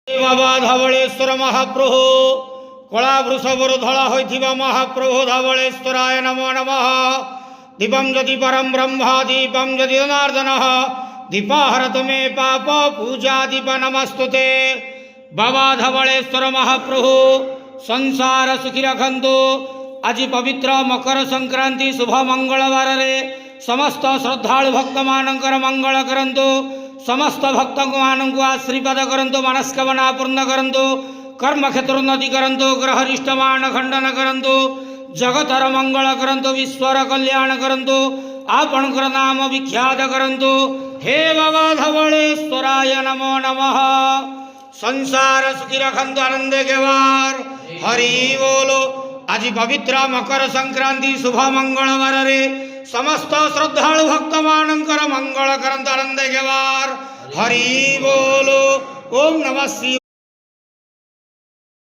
बाबा धवलेश्वर महाप्रभु कला वृषभर धला होइथिबा महाप्रभु धवलेश्वराय नमो नमः। दीपं यदि परम ब्रह्म दीपं यदि जनार्दन दीपाहरतु मे पाप पूजा दीप नमस्तुते। बाबा धवलेश्वर महाप्रभु संसार सुखी रखंतु। आज पवित्र मकर संक्रांति शुभ मंगलवार रे समस्त श्रद्धालु भक्त मानकर मंगल करंतु। समस्त भक्त मानक आशीर्वाद करंतु। मनस्कामना पूर्ण करंतु। कर्म क्षेत्र उन्नति करंतु। ग्रहरिष्टमान खंडन करंतु। जगतर मंगल करंतु। विश्वर कल्याण करंतु। आपणकर नाम विख्यात करंतु। हे बाबा धवलेश्वराय नमो नमः। संसार सुखी रखंतु आनंदे के वार हरि बोलो। आज पवित्र मकर संक्रांति शुभ मंगलवार रे समस्त श्रद्धालु भक्त मानकर मंगल करंतु आनंदे के वार हरि बोलो। ओम नमः शिवाय।